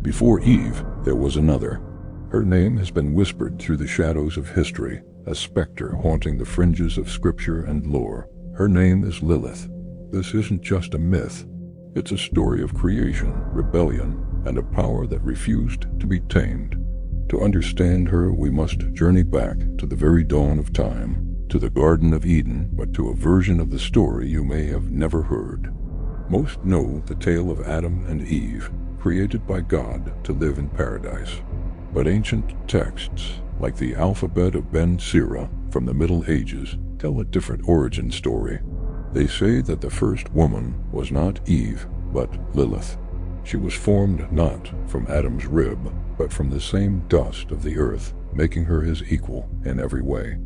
Before Eve, there was another. Her name has been whispered through the shadows of history, a specter haunting the fringes of scripture and lore. Her name is Lilith. This isn't just a myth. It's a story of creation, rebellion, and a power that refused to be tamed. To understand her, we must journey back to the very dawn of time, to the Garden of Eden, but to a version of the story you may have never heard. Most know the tale of Adam and Eve, created by God to live in paradise. But ancient texts, like the alphabet of Ben Sira from the Middle Ages, tell a different origin story. They say that the first woman was not Eve, but Lilith. She was formed not from Adam's rib, but from the same dust of the earth, making her his equal in every way.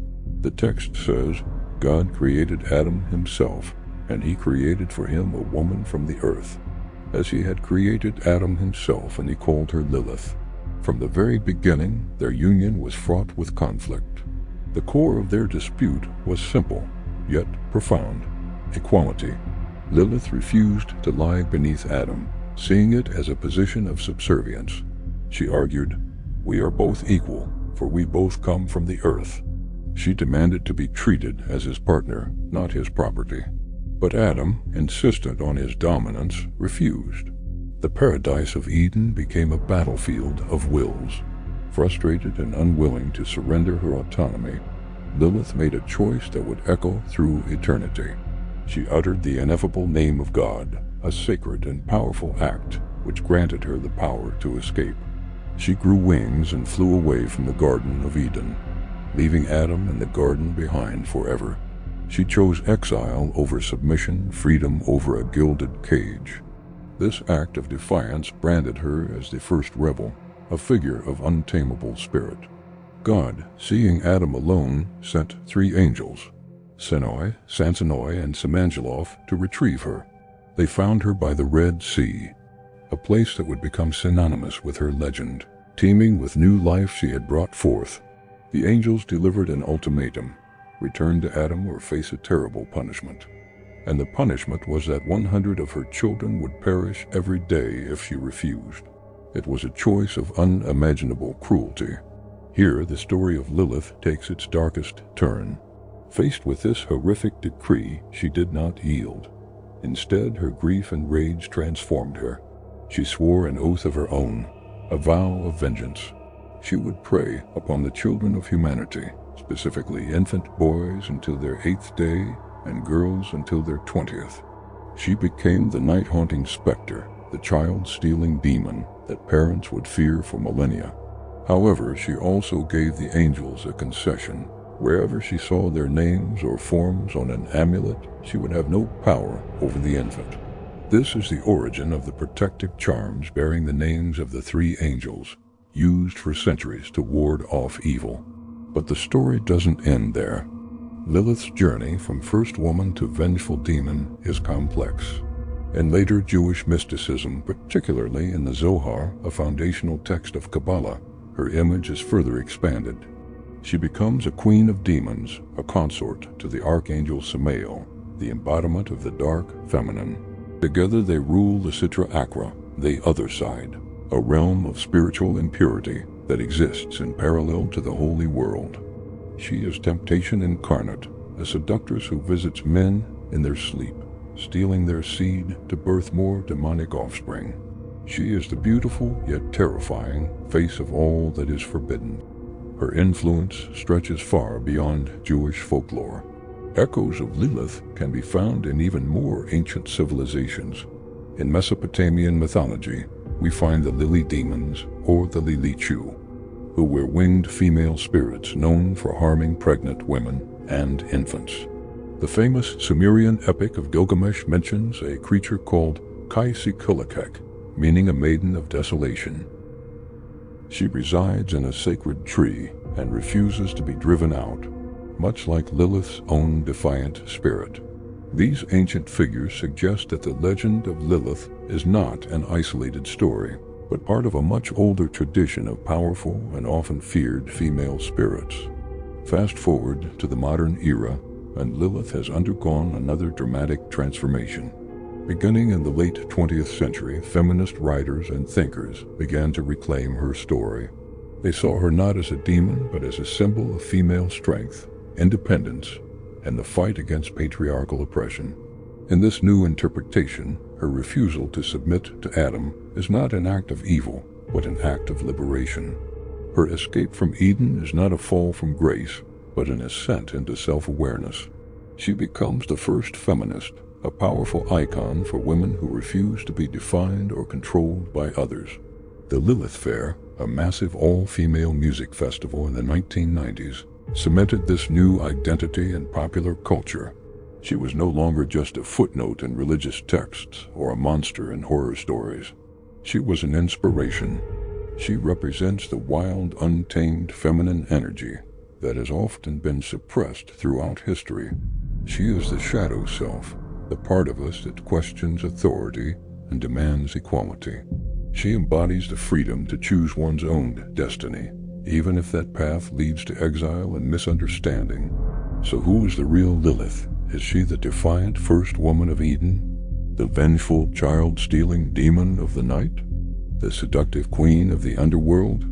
The text says, God created Adam himself, and he created for him a woman from the earth, as he had created Adam himself, and he called her Lilith. From the very beginning, their union was fraught with conflict. The core of their dispute was simple, yet profound: equality. Lilith refused to lie beneath Adam, seeing it as a position of subservience. She argued, "We are both equal, for we both come from the earth." She demanded to be treated as his partner, not his property. But Adam, insistent on his dominance, refused. The paradise of Eden became a battlefield of wills. Frustrated and unwilling to surrender her autonomy, Lilith made a choice that would echo through eternity. She uttered the ineffable name of God, a sacred and powerful act which granted her the power to escape. She grew wings and flew away from the Garden of Eden, leaving Adam and the garden behind forever. She chose exile over submission, freedom over a gilded cage. This act of defiance branded her as the first rebel, a figure of untamable spirit. God, seeing Adam alone, sent 3 angels, Senoi, Sansonoi, and Semangeloth, to retrieve her. They found her by the Red Sea, a place that would become synonymous with her legend. Teeming with new life she had brought forth, the angels delivered an ultimatum: return to Adam or face a terrible punishment. And the punishment was that 100 of her children would perish every day if she refused. It was a choice of unimaginable cruelty. Here, the story of Lilith takes its darkest turn. Faced with this horrific decree, she did not yield. Instead, her grief and rage transformed her. She swore an oath of her own, a vow of vengeance. She would prey upon the children of humanity, specifically infant boys until their 8th day and girls until their 20th. She became the night-haunting specter, the child-stealing demon that parents would fear for millennia. However, she also gave the angels a concession. Wherever she saw their names or forms on an amulet, she would have no power over the infant. This is the origin of the protective charms bearing the names of the 3 angels, used for centuries to ward off evil. But the story doesn't end there. Lilith's journey from first woman to vengeful demon is complex. In later Jewish mysticism, particularly in the Zohar, a foundational text of Kabbalah, her image is further expanded. She becomes a queen of demons, a consort to the archangel Samael, the embodiment of the dark feminine. Together they rule the Sitra Achra, the other side, a realm of spiritual impurity that exists in parallel to the holy world. She is temptation incarnate, a seductress who visits men in their sleep, stealing their seed to birth more demonic offspring. She is the beautiful yet terrifying face of all that is forbidden. Her influence stretches far beyond Jewish folklore. Echoes of Lilith can be found in even more ancient civilizations. In Mesopotamian mythology, we find the lily demons, or the Lilichu, who were winged female spirits known for harming pregnant women and infants. The famous Sumerian epic of Gilgamesh mentions a creature called Kai-Sikulakek, meaning a maiden of desolation. She resides in a sacred tree and refuses to be driven out, much like Lilith's own defiant spirit. These ancient figures suggest that the legend of Lilith is not an isolated story, but part of a much older tradition of powerful and often feared female spirits. Fast forward to the modern era, and Lilith has undergone another dramatic transformation. Beginning in the late 20th century, feminist writers and thinkers began to reclaim her story. They saw her not as a demon, but as a symbol of female strength, independence, and the fight against patriarchal oppression. In this new interpretation, her refusal to submit to Adam is not an act of evil, but an act of liberation. Her escape from Eden is not a fall from grace, but an ascent into self-awareness. She becomes the first feminist, a powerful icon for women who refuse to be defined or controlled by others. The Lilith Fair, a massive all-female music festival in the 1990s, cemented this new identity in popular culture. She was no longer just a footnote in religious texts or a monster in horror stories. She was an inspiration. She represents the wild, untamed feminine energy that has often been suppressed throughout history. She is the shadow self, the part of us that questions authority and demands equality. She embodies the freedom to choose one's own destiny, even if that path leads to exile and misunderstanding. So who is the real Lilith? Is she the defiant first woman of Eden? The vengeful, child-stealing demon of the night? The seductive queen of the underworld?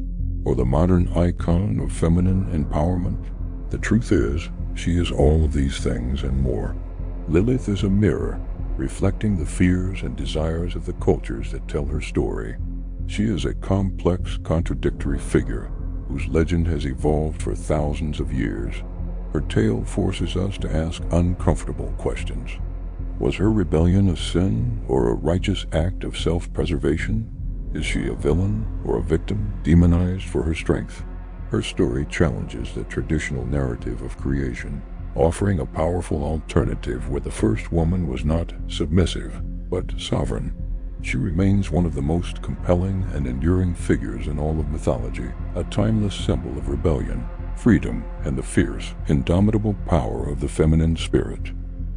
Or the modern icon of feminine empowerment? The truth is, she is all of these things and more. Lilith is a mirror, reflecting the fears and desires of the cultures that tell her story. She is a complex, contradictory figure whose legend has evolved for thousands of years. Her tale forces us to ask uncomfortable questions. Was her rebellion a sin or a righteous act of self-preservation? Is she a villain or a victim demonized for her strength? Her story challenges the traditional narrative of creation, offering a powerful alternative where the first woman was not submissive, but sovereign. She remains one of the most compelling and enduring figures in all of mythology, a timeless symbol of rebellion, freedom, and the fierce, indomitable power of the feminine spirit.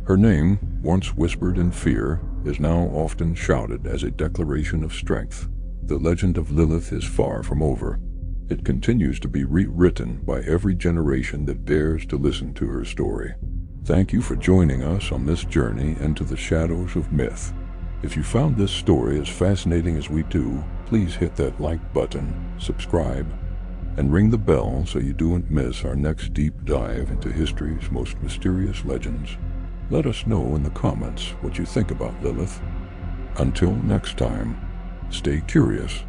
Her name, once whispered in fear, is now often shouted as a declaration of strength. The legend of Lilith is far from over. It continues to be rewritten by every generation that dares to listen to her story. Thank you for joining us on this journey into the shadows of myth. If you found this story as fascinating as we do, please hit that like button, subscribe, and ring the bell so you don't miss our next deep dive into history's most mysterious legends. Let us know in the comments what you think about Lilith. Until next time, stay curious